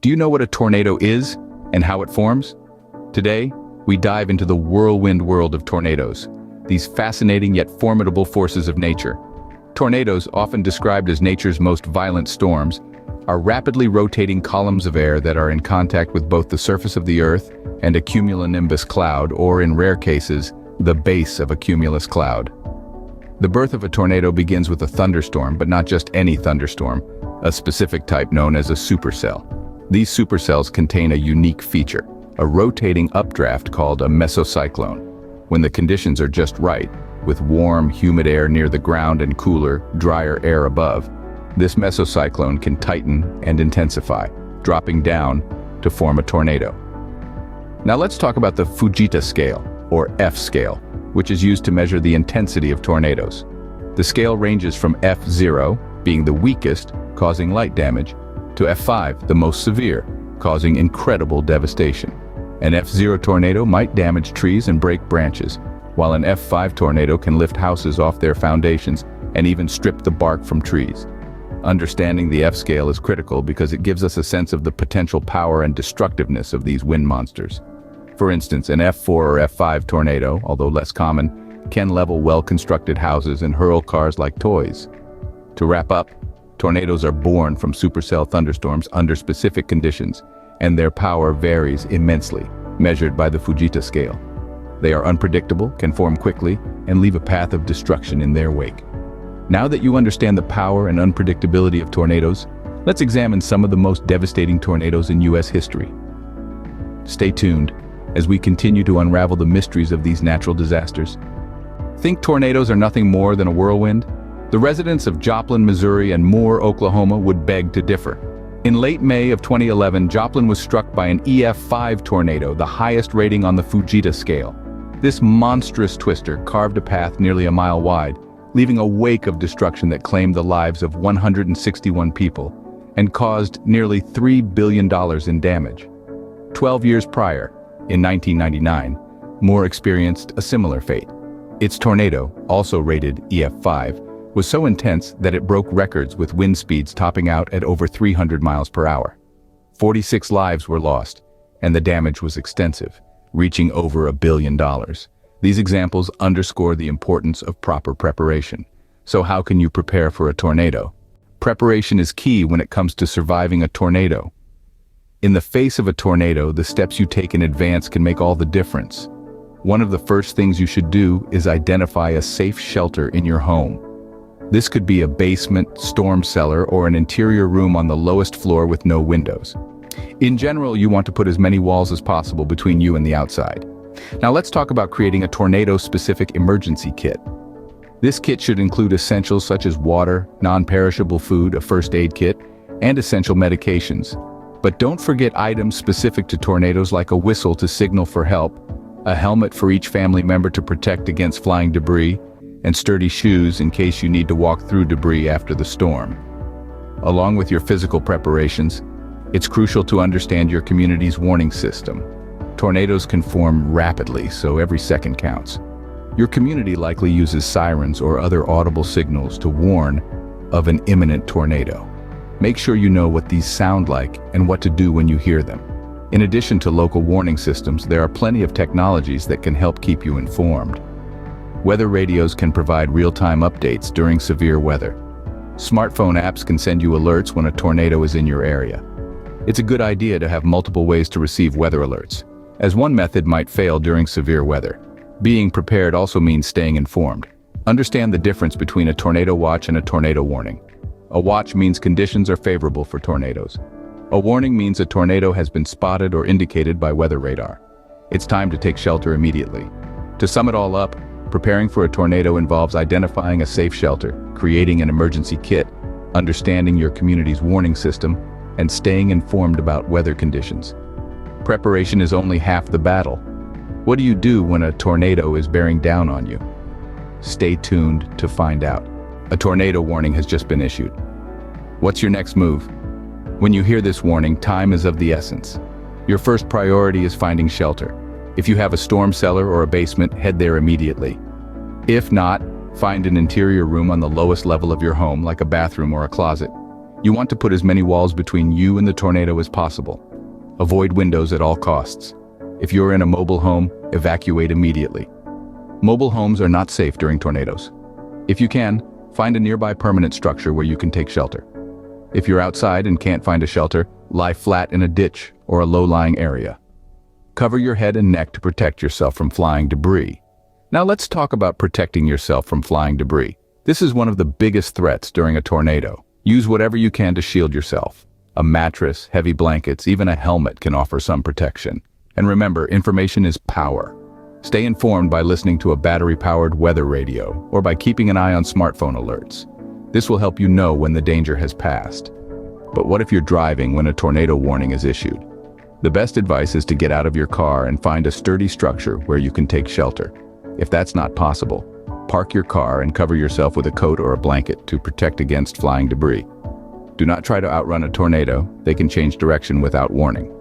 Do you know what a tornado is and how it forms? Today, we dive into the whirlwind world of tornadoes, these fascinating yet formidable forces of nature. Tornadoes, often described as nature's most violent storms, are rapidly rotating columns of air that are in contact with both the surface of the Earth and a cumulonimbus cloud, or in rare cases, the base of a cumulus cloud. The birth of a tornado begins with a thunderstorm, but not just any thunderstorm, a specific type known as a supercell. These supercells contain a unique feature, a rotating updraft called a mesocyclone. When the conditions are just right, with warm, humid air near the ground and cooler, drier air above, this mesocyclone can tighten and intensify, dropping down to form a tornado. Now let's talk about the Fujita scale, or F scale, which is used to measure the intensity of tornadoes. The scale ranges from F0, being the weakest, causing light damage, to F5, the most severe, causing incredible devastation. An F0 tornado might damage trees and break branches, while an F5 tornado can lift houses off their foundations and even strip the bark from trees. Understanding the F scale is critical because it gives us a sense of the potential power and destructiveness of these wind monsters. For instance, an F4 or F5 tornado, although less common, can level well-constructed houses and hurl cars like toys. To wrap up, tornadoes are born from supercell thunderstorms under specific conditions, and their power varies immensely, measured by the Fujita scale. They are unpredictable, can form quickly, and leave a path of destruction in their wake. Now that you understand the power and unpredictability of tornadoes, let's examine some of the most devastating tornadoes in U.S. history. Stay tuned as we continue to unravel the mysteries of these natural disasters. Think tornadoes are nothing more than a whirlwind? The residents of Joplin, Missouri and Moore, Oklahoma would beg to differ. In late May of 2011, Joplin was struck by an EF5 tornado, the highest rating on the Fujita scale. This monstrous twister carved a path nearly a mile wide, leaving a wake of destruction that claimed the lives of 161 people and caused nearly $3 billion in damage. 12 years prior, in 1999, Moore experienced a similar fate. Its tornado, also rated EF5, was so intense that it broke records with wind speeds topping out at over 300 miles per hour. 46 lives were lost, and the damage was extensive, reaching over $1 billion. These examples underscore the importance of proper preparation. So how can you prepare for a tornado? Preparation is key when it comes to surviving a tornado. In the face of a tornado, the steps you take in advance can make all the difference. One of the first things you should do is identify a safe shelter in your home. This could be a basement, storm cellar, or an interior room on the lowest floor with no windows. In general, you want to put as many walls as possible between you and the outside. Now let's talk about creating a tornado-specific emergency kit. This kit should include essentials such as water, non-perishable food, a first aid kit, and essential medications. But don't forget items specific to tornadoes like a whistle to signal for help, a helmet for each family member to protect against flying debris, and sturdy shoes in case you need to walk through debris after the storm. Along with your physical preparations, it's crucial to understand your community's warning system. Tornadoes can form rapidly, so every second counts. Your community likely uses sirens or other audible signals to warn of an imminent tornado. Make sure you know what these sound like and what to do when you hear them. In addition to local warning systems, there are plenty of technologies that can help keep you informed. Weather radios can provide real-time updates during severe weather. Smartphone apps can send you alerts when a tornado is in your area. It's a good idea to have multiple ways to receive weather alerts, as one method might fail during severe weather. Being prepared also means staying informed. Understand the difference between a tornado watch and a tornado warning. A watch means conditions are favorable for tornadoes. A warning means a tornado has been spotted or indicated by weather radar. It's time to take shelter immediately. To sum it all up, preparing for a tornado involves identifying a safe shelter, creating an emergency kit, understanding your community's warning system, and staying informed about weather conditions. Preparation is only half the battle. What do you do when a tornado is bearing down on you? Stay tuned to find out. A tornado warning has just been issued. What's your next move? When you hear this warning, time is of the essence. Your first priority is finding shelter. If you have a storm cellar or a basement, head there immediately. If not, find an interior room on the lowest level of your home, like a bathroom or a closet. You want to put as many walls between you and the tornado as possible. Avoid windows at all costs. If you're in a mobile home, evacuate immediately. Mobile homes are not safe during tornadoes. If you can, find a nearby permanent structure where you can take shelter. If you're outside and can't find a shelter, lie flat in a ditch or a low-lying area. Cover your head and neck to protect yourself from flying debris. Now let's talk about protecting yourself from flying debris. This is one of the biggest threats during a tornado. Use whatever you can to shield yourself. A mattress, heavy blankets, even a helmet can offer some protection. And remember, information is power. Stay informed by listening to a battery-powered weather radio or by keeping an eye on smartphone alerts. This will help you know when the danger has passed. But what if you're driving when a tornado warning is issued? The best advice is to get out of your car and find a sturdy structure where you can take shelter. If that's not possible, park your car and cover yourself with a coat or a blanket to protect against flying debris. Do not try to outrun a tornado. They can change direction without warning.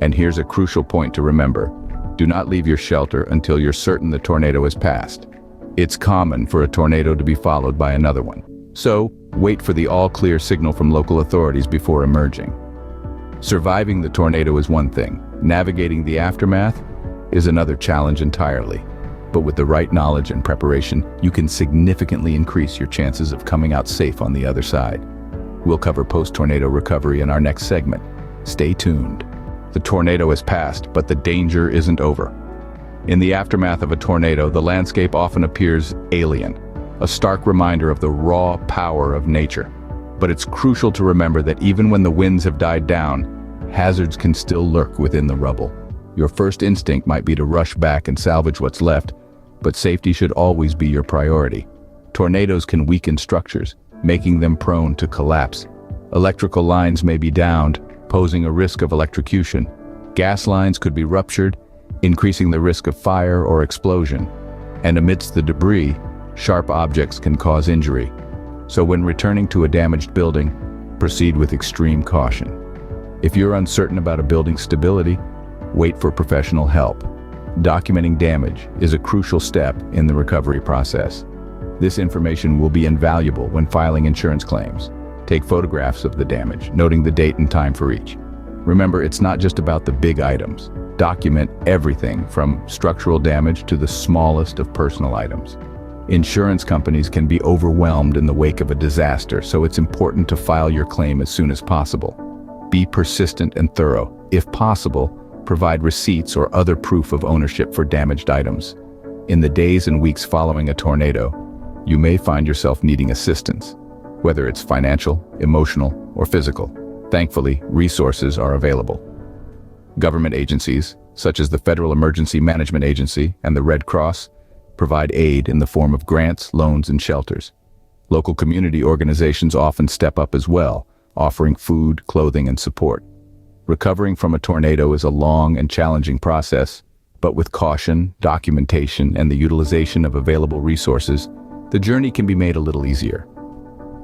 And here's a crucial point to remember. Do not leave your shelter until you're certain the tornado has passed. It's common for a tornado to be followed by another one. So, wait for the all-clear signal from local authorities before emerging. Surviving the tornado is one thing. Navigating the aftermath is another challenge entirely. But with the right knowledge and preparation, you can significantly increase your chances of coming out safe on the other side. We'll cover post-tornado recovery in our next segment. Stay tuned. The tornado has passed, but the danger isn't over. In the aftermath of a tornado, the landscape often appears alien, a stark reminder of the raw power of nature. But it's crucial to remember that even when the winds have died down, hazards can still lurk within the rubble. Your first instinct might be to rush back and salvage what's left, but safety should always be your priority. Tornadoes can weaken structures, making them prone to collapse. Electrical lines may be downed, posing a risk of electrocution. Gas lines could be ruptured, increasing the risk of fire or explosion. And amidst the debris, sharp objects can cause injury. So when returning to a damaged building, proceed with extreme caution. If you're uncertain about a building's stability, wait for professional help. Documenting damage is a crucial step in the recovery process. This information will be invaluable when filing insurance claims. Take photographs of the damage, noting the date and time for each. Remember, it's not just about the big items. Document everything from structural damage to the smallest of personal items. Insurance companies can be overwhelmed in the wake of a disaster, so it's important to file your claim as soon as possible. Be persistent and thorough. If possible, provide receipts or other proof of ownership for damaged items. In the days and weeks following a tornado, you may find yourself needing assistance, whether it's financial, emotional, or physical. Thankfully, resources are available. Government agencies, such as the Federal Emergency Management Agency and the Red Cross, provide aid in the form of grants, loans, and shelters. Local community organizations often step up as well, offering food, clothing, and support. Recovering from a tornado is a long and challenging process, but with caution, documentation, and the utilization of available resources, the journey can be made a little easier.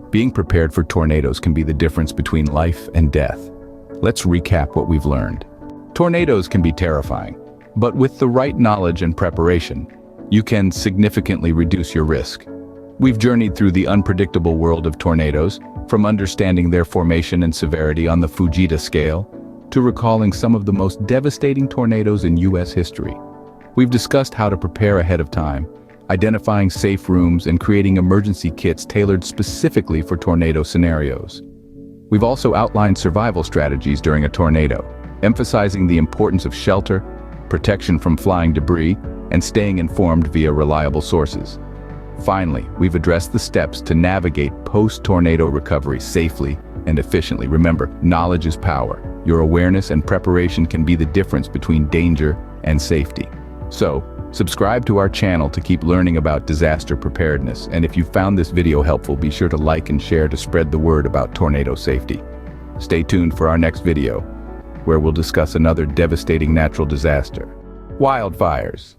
Being prepared for tornadoes can be the difference between life and death. Let's recap what we've learned. Tornadoes can be terrifying, but with the right knowledge and preparation, you can significantly reduce your risk. We've journeyed through the unpredictable world of tornadoes, from understanding their formation and severity on the Fujita scale, to recalling some of the most devastating tornadoes in U.S. history. We've discussed how to prepare ahead of time, identifying safe rooms and creating emergency kits tailored specifically for tornado scenarios. We've also outlined survival strategies during a tornado, emphasizing the importance of shelter, protection from flying debris, and staying informed via reliable sources. Finally, we've addressed the steps to navigate post-tornado recovery safely and efficiently. Remember, knowledge is power. Your awareness and preparation can be the difference between danger and safety. So, subscribe to our channel to keep learning about disaster preparedness. And if you found this video helpful, be sure to like and share to spread the word about tornado safety. Stay tuned for our next video, where we'll discuss another devastating natural disaster: wildfires.